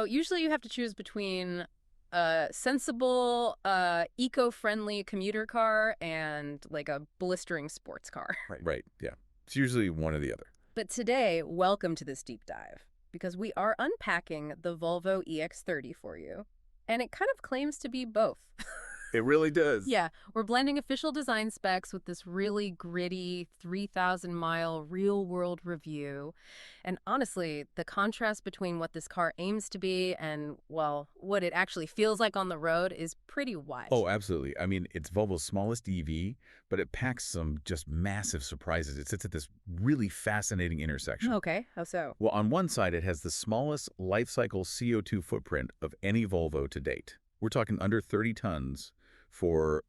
Usually you have to choose between a sensible, eco-friendly commuter car and like a blistering sports car. Right, yeah. It's usually one or the other. But today, welcome to this deep dive, because we are unpacking the Volvo EX30 for you, and it kind of claims to be both. It really does. Yeah, we're blending official design specs with this really gritty 3,000-mile real-world review. And honestly, the contrast between what this car aims to be and, well, what it actually feels like on the road is pretty wide. Oh, absolutely. I mean, it's Volvo's smallest EV, but it packs some just massive surprises. It sits at this really fascinating intersection. Okay, how so? Well, on one side, it has the smallest life cycle CO2 footprint of any Volvo to date. We're talking under 30 tons for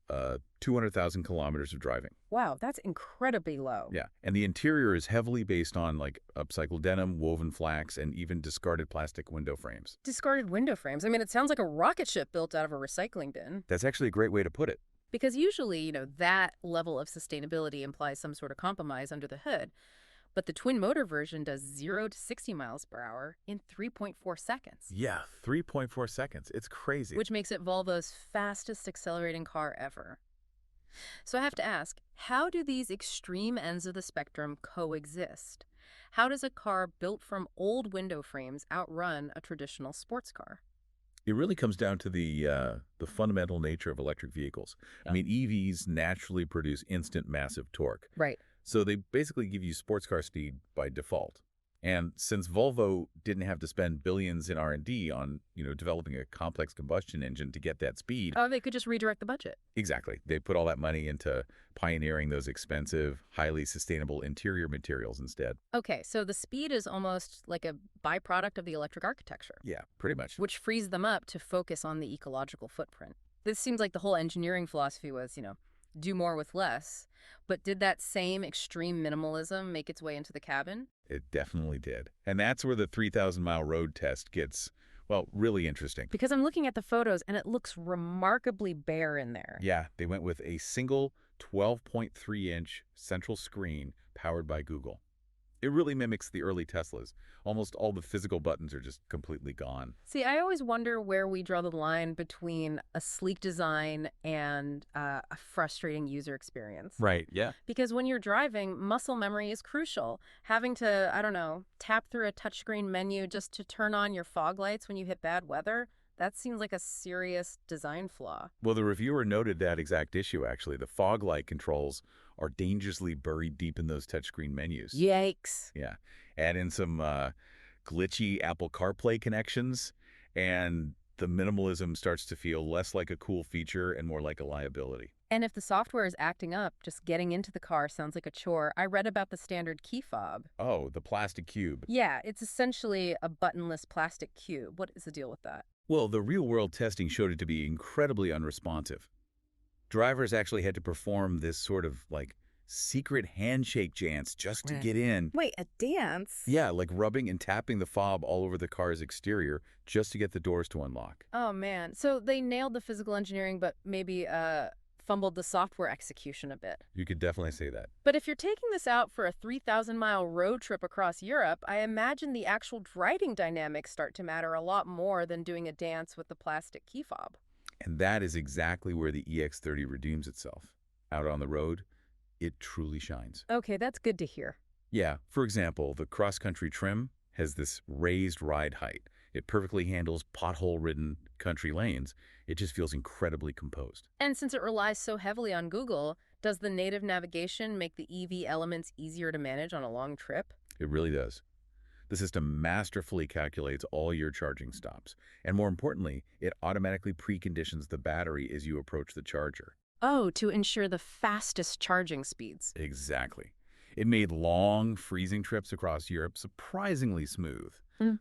200,000 kilometers of driving. Wow, that's incredibly low. Yeah, and the interior is heavily based on like upcycled denim, woven flax, and even discarded plastic window frames. Discarded window frames. I mean, it sounds like a rocket ship built out of a recycling bin. That's actually a great way to put it. Because usually, that level of sustainability implies some sort of compromise under the hood. But the twin-motor version does 0 to 60 miles per hour in 3.4 seconds. Yeah, 3.4 seconds. It's crazy. Which makes it Volvo's fastest accelerating car ever. So I have to ask, how do these extreme ends of the spectrum coexist? How does a car built from old window frames outrun a traditional sports car? It really comes down to the fundamental nature of electric vehicles. Yeah. I mean, EVs naturally produce instant massive torque. Right. So they basically give you sports car speed by default. And since Volvo didn't have to spend billions in R&D on, developing a complex combustion engine to get that speed. Oh, they could just redirect the budget. Exactly. They put all that money into pioneering those expensive, highly sustainable interior materials instead. Okay, so the speed is almost like a byproduct of the electric architecture. Yeah, pretty much. Which frees them up to focus on the ecological footprint. This seems like the whole engineering philosophy was, do more with less. But did that same extreme minimalism make its way into the cabin? It definitely did. And that's where the 3,000-mile road test gets, well, really interesting. Because I'm looking at the photos and it looks remarkably bare in there. Yeah, they went with a single 12.3-inch central screen powered by Google. It really mimics the early Teslas. Almost all the physical buttons are just completely gone. See, I always wonder where we draw the line between a sleek design and a frustrating user experience. Right, yeah. Because when you're driving, muscle memory is crucial. Having to, I don't know, tap through a touchscreen menu just to turn on your fog lights when you hit bad weather, that seems like a serious design flaw. Well, the reviewer noted that exact issue, actually. The fog light controls are dangerously buried deep in those touchscreen menus. Yikes. Yeah. Add in some glitchy Apple CarPlay connections, and the minimalism starts to feel less like a cool feature and more like a liability. And if the software is acting up, just getting into the car sounds like a chore. I read about the standard key fob. Oh, the plastic cube. Yeah, it's essentially a buttonless plastic cube. What is the deal with that? Well, the real-world testing showed it to be incredibly unresponsive. Drivers actually had to perform this sort of, secret handshake dance just to get in. Wait, a dance? Yeah, like rubbing and tapping the fob all over the car's exterior just to get the doors to unlock. Oh, man. So they nailed the physical engineering, but maybe fumbled the software execution a bit. You could definitely say that. But if you're taking this out for a 3,000-mile road trip across Europe, I imagine the actual driving dynamics start to matter a lot more than doing a dance with the plastic key fob. And that is exactly where the EX30 redeems itself. Out on the road, it truly shines. Okay, that's good to hear. Yeah, for example, the cross-country trim has this raised ride height. It perfectly handles pothole-ridden country lanes. It just feels incredibly composed. And since it relies so heavily on Google, does the native navigation make the EV elements easier to manage on a long trip? It really does. The system masterfully calculates all your charging stops. And more importantly, it automatically preconditions the battery as you approach the charger. Oh, to ensure the fastest charging speeds. Exactly. It made long, freezing trips across Europe surprisingly smooth.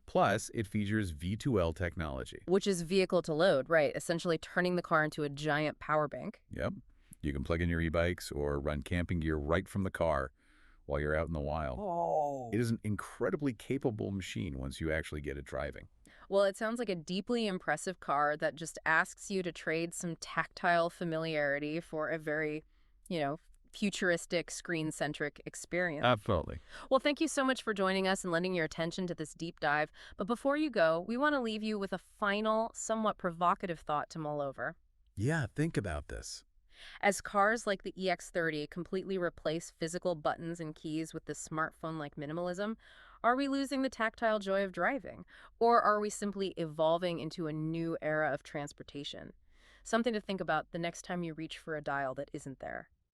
Plus, it features V2L technology. Which is vehicle to load, right? Essentially turning the car into a giant power bank. Yep. You can plug in your e-bikes or run camping gear right from the car while you're out in the wild. Oh. It is an incredibly capable machine once you actually get it driving. Well, it sounds like a deeply impressive car that just asks you to trade some tactile familiarity for a very, futuristic, screen-centric experience. Absolutely. Well, thank you so much for joining us and lending your attention to this deep dive. But before you go, we want to leave you with a final, somewhat provocative thought to mull over. Yeah, think about this. As cars like the EX30 completely replace physical buttons and keys with this smartphone-like minimalism, are we losing the tactile joy of driving? Or are we simply evolving into a new era of transportation? Something to think about the next time you reach for a dial that isn't there.